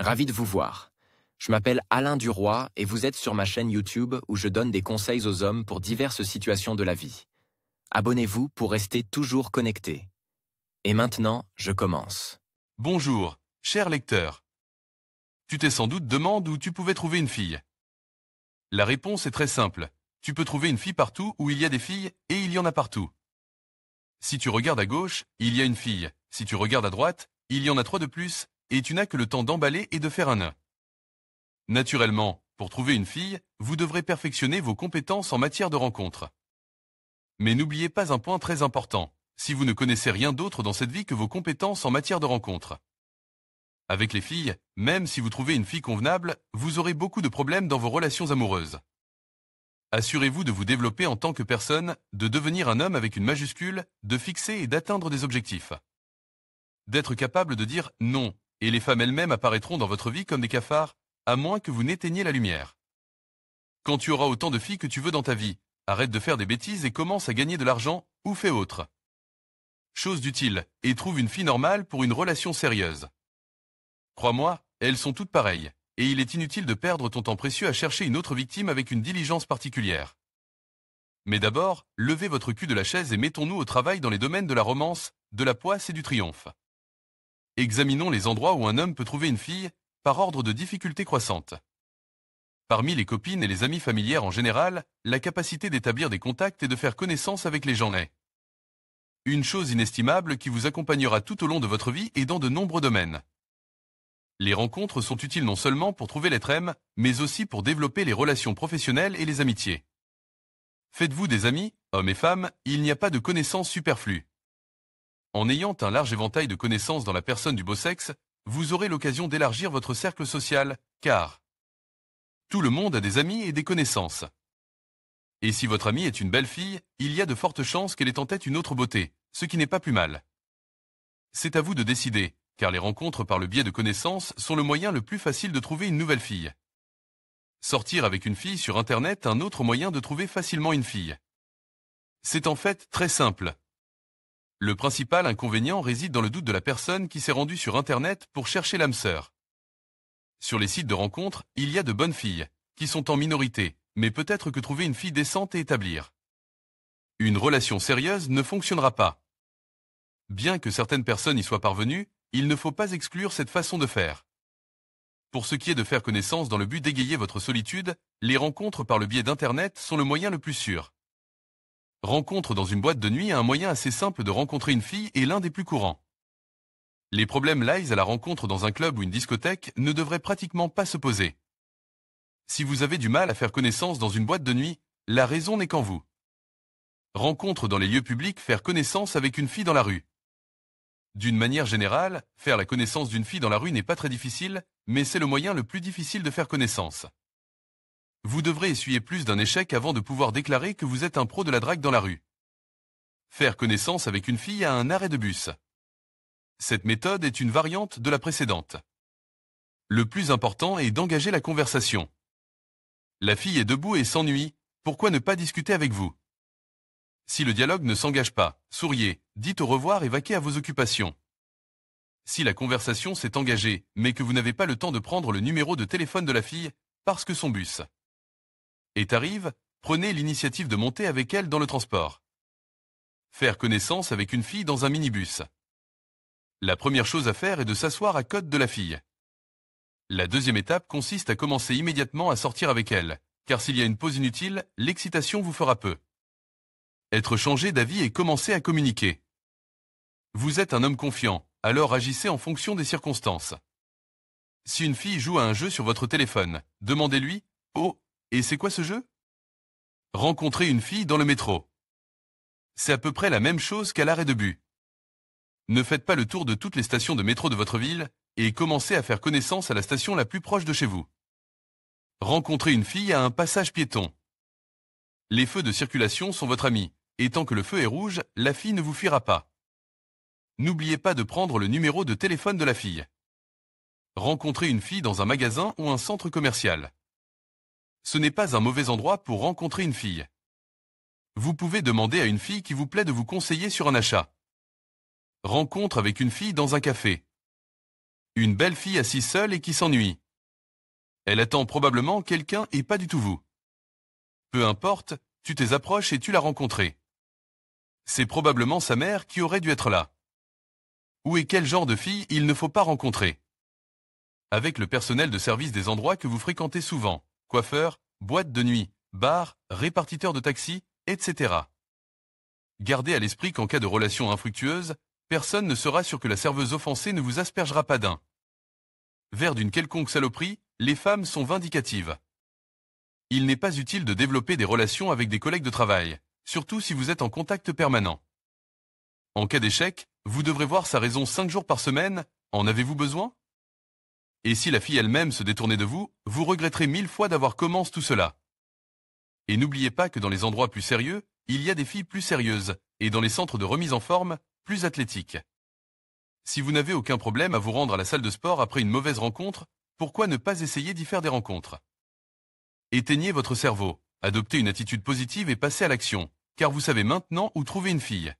Ravi de vous voir. Je m'appelle Alain Duroy et vous êtes sur ma chaîne YouTube où je donne des conseils aux hommes pour diverses situations de la vie. Abonnez-vous pour rester toujours connecté. Et maintenant, je commence. Bonjour, cher lecteur. Tu t'es sans doute demandé où tu pouvais trouver une fille. La réponse est très simple. Tu peux trouver une fille partout où il y a des filles et il y en a partout. Si tu regardes à gauche, il y a une fille. Si tu regardes à droite, il y en a 3 de plus et tu n'as que le temps d'emballer et de faire un nœud. Naturellement, pour trouver une fille, vous devrez perfectionner vos compétences en matière de rencontre. Mais n'oubliez pas un point très important, si vous ne connaissez rien d'autre dans cette vie que vos compétences en matière de rencontre. Avec les filles, même si vous trouvez une fille convenable, vous aurez beaucoup de problèmes dans vos relations amoureuses. Assurez-vous de vous développer en tant que personne, de devenir un homme avec une majuscule, de fixer et d'atteindre des objectifs. D'être capable de dire non, et les femmes elles-mêmes apparaîtront dans votre vie comme des cafards, à moins que vous n'éteigniez la lumière. Quand tu auras autant de filles que tu veux dans ta vie, arrête de faire des bêtises et commence à gagner de l'argent, ou fais autre. Chose d'utile, et trouve une fille normale pour une relation sérieuse. Crois-moi, elles sont toutes pareilles, et il est inutile de perdre ton temps précieux à chercher une autre victime avec une diligence particulière. Mais d'abord, levez votre cul de la chaise et mettons-nous au travail dans les domaines de la romance, de la poisse et du triomphe. Examinons les endroits où un homme peut trouver une fille, par ordre de difficulté croissante. Parmi les copines et les amies familières en général, la capacité d'établir des contacts et de faire connaissance avec les gens est une chose inestimable qui vous accompagnera tout au long de votre vie et dans de nombreux domaines. Les rencontres sont utiles non seulement pour trouver l'être aime, mais aussi pour développer les relations professionnelles et les amitiés. Faites-vous des amis, hommes et femmes, il n'y a pas de connaissances superflues. En ayant un large éventail de connaissances dans la personne du beau sexe, vous aurez l'occasion d'élargir votre cercle social, car tout le monde a des amis et des connaissances. Et si votre amie est une belle fille, il y a de fortes chances qu'elle ait en tête une autre beauté, ce qui n'est pas plus mal. C'est à vous de décider, car les rencontres par le biais de connaissances sont le moyen le plus facile de trouver une nouvelle fille. Sortir avec une fille sur Internet, un autre moyen de trouver facilement une fille. C'est en fait très simple. Le principal inconvénient réside dans le doute de la personne qui s'est rendue sur Internet pour chercher l'âme sœur. Sur les sites de rencontres, il y a de bonnes filles, qui sont en minorité, mais peut-être que trouver une fille décente et établir une relation sérieuse ne fonctionnera pas. Bien que certaines personnes y soient parvenues, il ne faut pas exclure cette façon de faire. Pour ce qui est de faire connaissance dans le but d'égayer votre solitude, les rencontres par le biais d'Internet sont le moyen le plus sûr. Rencontre dans une boîte de nuit, un moyen assez simple de rencontrer une fille est l'un des plus courants. Les problèmes liés à la rencontre dans un club ou une discothèque ne devraient pratiquement pas se poser. Si vous avez du mal à faire connaissance dans une boîte de nuit, la raison n'est qu'en vous. Rencontre dans les lieux publics, faire connaissance avec une fille dans la rue. D'une manière générale, faire la connaissance d'une fille dans la rue n'est pas très difficile, mais c'est le moyen le plus difficile de faire connaissance. Vous devrez essuyer plus d'un échec avant de pouvoir déclarer que vous êtes un pro de la drague dans la rue. Faire connaissance avec une fille à un arrêt de bus. Cette méthode est une variante de la précédente. Le plus important est d'engager la conversation. La fille est debout et s'ennuie, pourquoi ne pas discuter avec vous? Si le dialogue ne s'engage pas, souriez, dites au revoir et vaquez à vos occupations. Si la conversation s'est engagée, mais que vous n'avez pas le temps de prendre le numéro de téléphone de la fille, parce que son bus arrive, prenez l'initiative de monter avec elle dans le transport. Faire connaissance avec une fille dans un minibus. La première chose à faire est de s'asseoir à côté de la fille. La deuxième étape consiste à commencer immédiatement à sortir avec elle, car s'il y a une pause inutile, l'excitation vous fera peu. Être changé d'avis et commencer à communiquer. Vous êtes un homme confiant, alors agissez en fonction des circonstances. Si une fille joue à un jeu sur votre téléphone, demandez-lui « Oh, et c'est quoi ce jeu ?» Rencontrer une fille dans le métro. C'est à peu près la même chose qu'à l'arrêt de bus. Ne faites pas le tour de toutes les stations de métro de votre ville et commencez à faire connaissance à la station la plus proche de chez vous. Rencontrer une fille à un passage piéton. Les feux de circulation sont votre ami, et tant que le feu est rouge, la fille ne vous fuira pas. N'oubliez pas de prendre le numéro de téléphone de la fille. Rencontrer une fille dans un magasin ou un centre commercial. Ce n'est pas un mauvais endroit pour rencontrer une fille. Vous pouvez demander à une fille qui vous plaît de vous conseiller sur un achat. Rencontre avec une fille dans un café. Une belle fille assise seule et qui s'ennuie. Elle attend probablement quelqu'un et pas du tout vous. Peu importe, tu t'es approché et tu l'as rencontrée. C'est probablement sa mère qui aurait dû être là. Où et quel genre de fille il ne faut pas rencontrer? Avec le personnel de service des endroits que vous fréquentez souvent, coiffeur, boîte de nuit, bar, répartiteur de taxi, etc. Gardez à l'esprit qu'en cas de relation infructueuse, personne ne sera sûr que la serveuse offensée ne vous aspergera pas d'un verre d'une quelconque saloperie, les femmes sont vindicatives. Il n'est pas utile de développer des relations avec des collègues de travail, surtout si vous êtes en contact permanent. En cas d'échec, vous devrez voir sa raison 5 jours par semaine, en avez-vous besoin? Et si la fille elle-même se détournait de vous, vous regretterez 1000 fois d'avoir commencé tout cela. Et n'oubliez pas que dans les endroits plus sérieux, il y a des filles plus sérieuses, et dans les centres de remise en forme, plus athlétiques. Si vous n'avez aucun problème à vous rendre à la salle de sport après une mauvaise rencontre, pourquoi ne pas essayer d'y faire des rencontres? Éteignez votre cerveau, adoptez une attitude positive et passez à l'action, car vous savez maintenant où trouver une fille.